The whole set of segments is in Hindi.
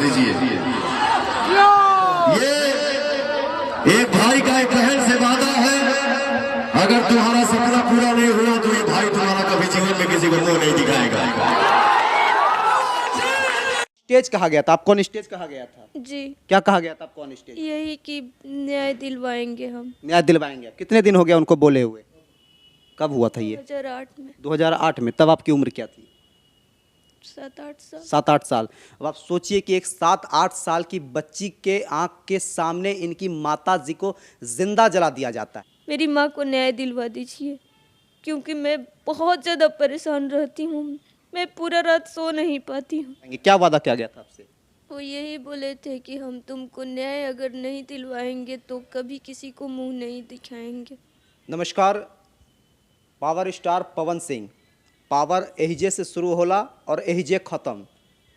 दीजिए। ये एक भाई का एक बहन से वादा है, अगर तुम्हारा सपना पूरा नहीं हुआ तो ये भाई तुम्हारा कभी जीवन में किसी को मुंह नहीं दिखाएगा। स्टेज कहा गया था, आपको स्टेज कहा गया था जी। क्या कहा गया था आपको स्टेज? यही कि न्याय दिलवाएंगे हम। न्याय दिलवाएंगे आप? कितने दिन हो गया उनको बोले हुए? कब हुआ था ये? 2008 में। 2008 में। तब आपकी उम्र क्या थी? 7-8 साल। 7-8 साल। अब आप सोचिए कि एक 7-8 साल की बच्ची के आंख के सामने इनकी माता जी को जिंदा जला दिया जाता है। मेरी माँ को न्याय दिलवा दीजिए, क्योंकि मैं बहुत ज़्यादा परेशान रहती हूँ। मैं पूरा रात सो नहीं पाती हूँ। क्या वादा किया गया था आपसे? वो यही बोले थे कि हम तुमको न्याय अगर नहीं दिलवाएंगे तो कभी किसी को मुंह नहीं दिखाएंगे। नमस्कार, power star Pawan Singh. Power एहिजे से शुरू होला और एहिजे ख़त्म।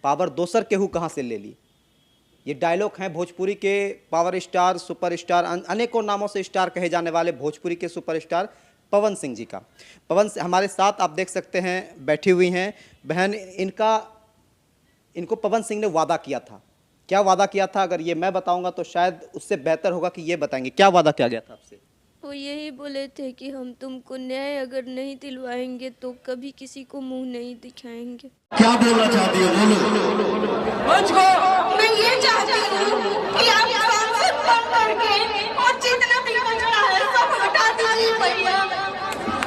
पावर दोसर केहू कहाँ से ले ली? ये डायलॉग हैं भोजपुरी के पावर स्टार, सुपरस्टार, अनेकों नामों से स्टार कहे जाने वाले भोजपुरी के सुपरस्टार पवन सिंह जी का। पवन हमारे साथ आप देख सकते हैं, बैठी हुई हैं बहन। इनको पवन सिंह ने वादा किया था। क्या वादा किया था? अगर ये मैं बताऊंगा तो शायद उससे बेहतर होगा कि ये बताएंगे। क्या वादा किया गया था आपसे? वो यही बोले थे कि हम तुमको न्याय अगर नहीं दिलवाएंगे तो कभी किसी को मुंह नहीं दिखाएंगे। क्या बोलना चाहती हो? बोलो। मैं ये चाहती हूँ कि आप सांसद बन करके और जितना भी कचरा है सब हटा दीजिए भैया,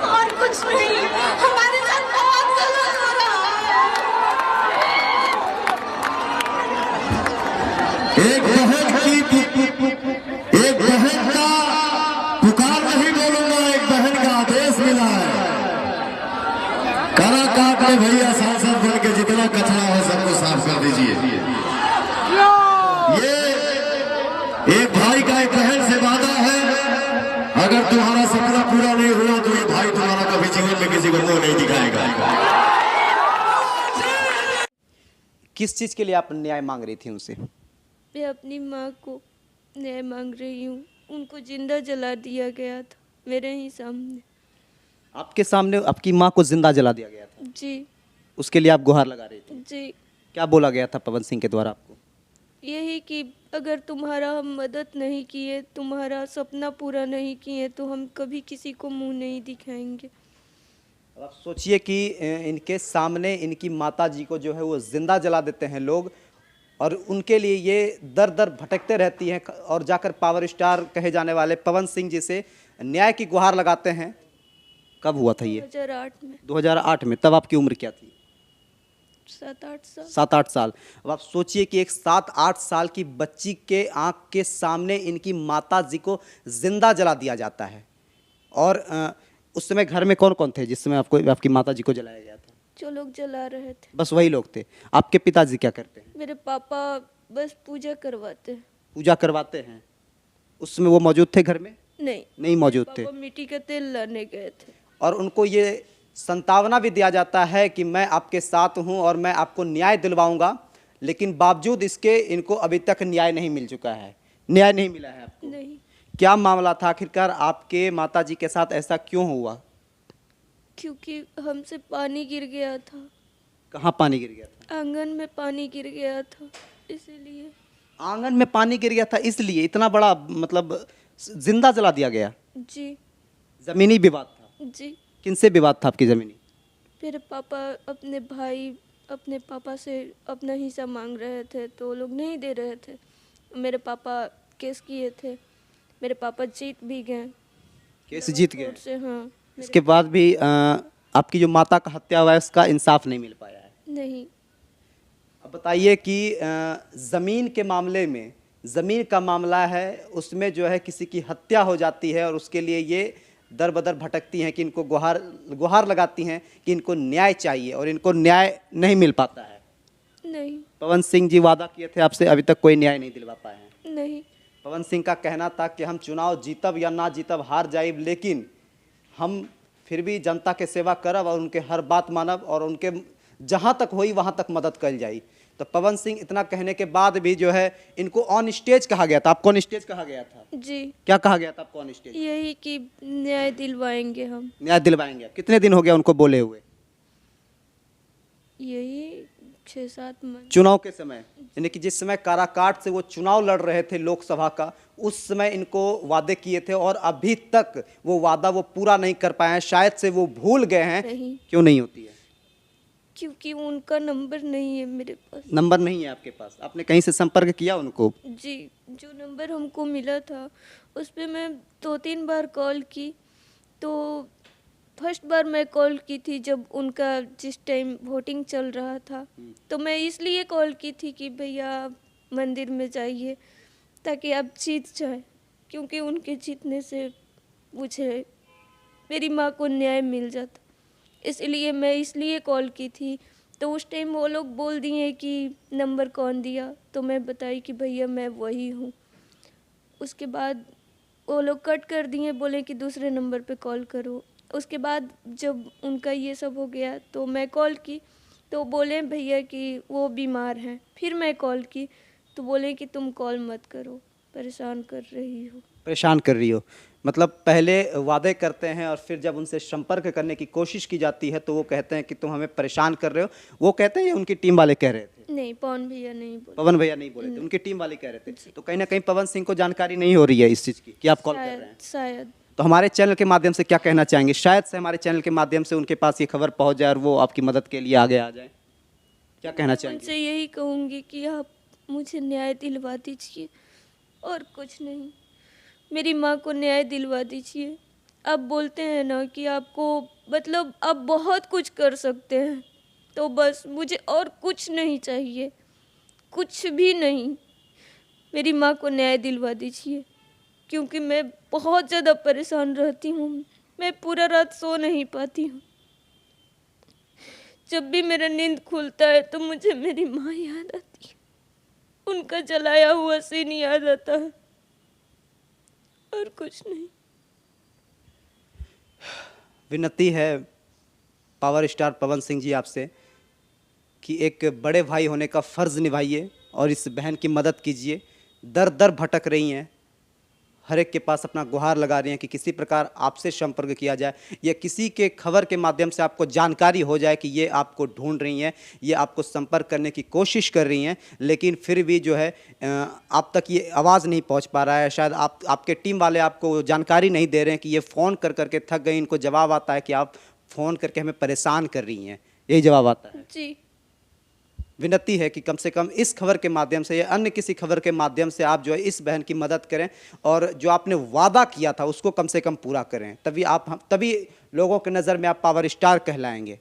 और कुछ नहीं। हमारे साथ बहुत गलत हो रहा है। एक बहन का पुकार नहीं बोलूंगा, एक बहन का आदेश मिला है। करा काट ले भैया, सांसद बन के जितना कचरा हो सबको साफ कर दीजिए। ये एक भाई का एक बहन से वादा है, अगर तुम्हारा सपना पूरा नहीं हुआ तो ये भाई तुम्हारा कभी जीवन में किसी को मुंह नहीं दिखाएगा। किस चीज़ के लिए आप न्याय मांग रही थी उनसे? मैं अपनी माँ को न्याय मांग रही हूँ। उनको जिंदा जला दिया गया था मेरे ही सामने। आपके सामने आपकी माँ को जिंदा जला दिया गया था? जी। उसके लिए आप गुहार लगा रही थी? जी। क्या बोला गया था पवन सिंह के द्वारा आपको? यही कि अगर तुम्हारा हम मदद नहीं किए, तुम्हारा सपना पूरा नहीं किए तो हम कभी किसी को मुंह नहीं दिखाएंगे। अब आप सोचिए कि इनके सामने इनकी माता जी को जो है वो जिंदा जला देते हैं लोग, और उनके लिए ये दर दर भटकते रहती हैं और जाकर पावर स्टार कहे जाने वाले पवन सिंह जी से न्याय की गुहार लगाते हैं। कब हुआ था ये? 2008 में। 2008 में। तब आपकी उम्र क्या थी? 7-8 साल। 7-8 साल। अब आप सोचिए कि एक 7-8 साल की बच्ची के आंख के सामने इनकी माता जी को जिंदा जला दिया जाता है। और उस समय घर में कौन कौन थे जिस समय आपकी माता जी को जलाया गया था? जो लोग जला रहे थे बस वही लोग थे। आपके पिताजी क्या करते हैं? मेरे पापा बस पूजा करवाते हैं। पूजा करवाते हैं। उसमें वो मौजूद थे घर में? नहीं मौजूद थे। पापा मिट्टी का तेल लाने गए थे। और उनको ये संतावना भी दिया जाता है कि मैं आपके साथ हूं और मैं आपको न्याय दिलवाऊंगा, लेकिन बावजूद इसके इनको अभी तक न्याय नहीं मिल चुका है। न्याय नहीं मिला है आपको? नहीं। क्या मामला था आखिरकार? आपके माताजी के साथ ऐसा क्यों हुआ? क्योंकि हमसे पानी गिर गया था। कहाँ पानी गिर गया था? आंगन में पानी गिर गया था, इसीलिए। आंगन में पानी गिर गया था इसलिए इतना बड़ा मतलब जिंदा जला दिया गया? जी। जमीनी विवाद था? जी। किनसे विवाद था आपकी जमीनी? मेरे पापा अपने भाई अपने पापा से अपना हिस्सा मांग रहे थे तो वो लोग नहीं दे रहे थे। मेरे पापा केस किए थे, मेरे पापा जीत भी गए। केस जीत गए? कोर्ट से, हाँ। इसके बाद भी आपकी जो माता का हत्या हुआ है उसका इंसाफ नहीं मिल पाया है? नहीं। अब बताइए कि ज़मीन के मामले में, ज़मीन का मामला है, उसमें जो है किसी की हत्या हो जाती है और उसके लिए ये दर बदर भटकती हैं कि इनको गुहार लगाती हैं कि इनको न्याय चाहिए, और इनको न्याय नहीं मिल पाता है। नहीं। पवन सिंह जी वादा किए थे आपसे, अभी तक कोई न्याय नहीं दिलवा पाए हैं। नहीं। पवन सिंह का कहना था कि हम चुनाव जीतब या ना जीतब, हार जाइब, लेकिन हम फिर भी जनता के सेवा करब और उनके हर बात मानब और उनके जहाँ तक होई वहाँ तक मदद कल जाई। तो पवन सिंह इतना कहने के बाद भी जो है इनको ऑन स्टेज कहा गया था। आपको ऑन स्टेज कहा गया था? जी। क्या कहा गया था आपको ऑन स्टेज? यही कि न्याय दिलवाएंगे हम। न्याय दिलवाएंगे आप? कितने दिन हो गया उनको बोले हुए? यही 6-7 महीने। चुनाव के समय यानी कि जिस समय काराकाट से वो चुनाव लड़ रहे थे लोकसभा का, उस समय इनको वादे किए थे और अभी तक वो वादा वो पूरा नहीं कर पाए हैं, शायद से वो भूल गए हैं। नहीं। क्यों नहीं होती है? क्योंकि उनका नंबर नहीं है मेरे पास। नंबर नहीं है आपके पास? आपने कहीं से संपर्क किया उनको? जी, जो नंबर हमको मिला था उस पे मैं 2-3 बार कॉल की। तो फर्स्ट बार मैं कॉल की थी जब उनका जिस टाइम वोटिंग चल रहा था, तो मैं इसलिए कॉल की थी कि भैया आप मंदिर में जाइए ताकि आप जीत जाए, क्योंकि उनके जीतने से मुझे मेरी माँ को न्याय मिल जाता। इसलिए कॉल की थी। तो उस टाइम वो लोग बोल दिए कि नंबर कौन दिया, तो मैं बताई कि भैया मैं वही हूँ। उसके बाद वो लोग कट कर दिए, बोले कि दूसरे नंबर पे कॉल करो। उसके बाद जब उनका ये सब हो गया तो मैं कॉल की, तो बोले भैया कि वो बीमार हैं। फिर मैं कॉल की तो बोले कि तुम कॉल मत करो, परेशान कर रही हो। परेशान कर रही हो मतलब पहले वादे करते हैं और फिर जब उनसे संपर्क करने की कोशिश की जाती है तो वो कहते हैं कि तुम हमें परेशान कर रहे हो। वो कहते हैं या उनकी टीम वाले कह रहे थे? नहीं, पवन भैया नहीं बोले। पवन भैया नहीं बोले थे, उनकी टीम वाले कह रहे थे। तो कहीं ना कहीं पवन सिंह को जानकारी नहीं हो रही है इस चीज़ की कि आप कॉल कर रहे हैं। शायद। तो हमारे चैनल के माध्यम से क्या कहना चाहेंगे? शायद से हमारे चैनल के माध्यम से उनके पास ये खबर पहुंच जाए और वो आपकी मदद के लिए आगे आ जाए। क्या कहना चाहेंगे? उनसे यही कहूँगी कि आप मुझे न्याय दिलवा दीजिए और कुछ नहीं, मेरी माँ को न्याय दिलवा दीजिए। आप बोलते हैं ना कि आपको मतलब आप बहुत कुछ कर सकते हैं, तो बस मुझे और कुछ नहीं चाहिए, कुछ भी नहीं। मेरी माँ को न्याय दिलवा दीजिए, क्योंकि मैं बहुत ज़्यादा परेशान रहती हूँ। मैं पूरा रात सो नहीं पाती हूँ। जब भी मेरा नींद खुलता है तो मुझे मेरी माँ याद आती है, उनका जलाया हुआ सीन याद आता है और कुछ नहीं। विनती है पावर स्टार पवन सिंह जी आपसे कि एक बड़े भाई होने का फ़र्ज़ निभाइए और इस बहन की मदद कीजिए। दर दर भटक रही हैं, हर एक के पास अपना गुहार लगा रही हैं कि किसी प्रकार आपसे संपर्क किया जाए या किसी के खबर के माध्यम से आपको जानकारी हो जाए कि ये आपको ढूंढ रही हैं, ये आपको संपर्क करने की कोशिश कर रही हैं, लेकिन फिर भी जो है आप तक ये आवाज़ नहीं पहुंच पा रहा है। शायद आपके टीम वाले आपको जानकारी नहीं दे रहे हैं कि ये फ़ोन कर करके थक गई। इनको जवाब आता है कि आप फ़ोन करके हमें परेशान कर रही हैं, यही जवाब आता है। जी, विनती है कि कम से कम इस खबर के माध्यम से या अन्य किसी खबर के माध्यम से आप जो है इस बहन की मदद करें और जो आपने वादा किया था उसको कम से कम पूरा करें, तभी लोगों की नज़र में आप पावर स्टार कहलाएंगे।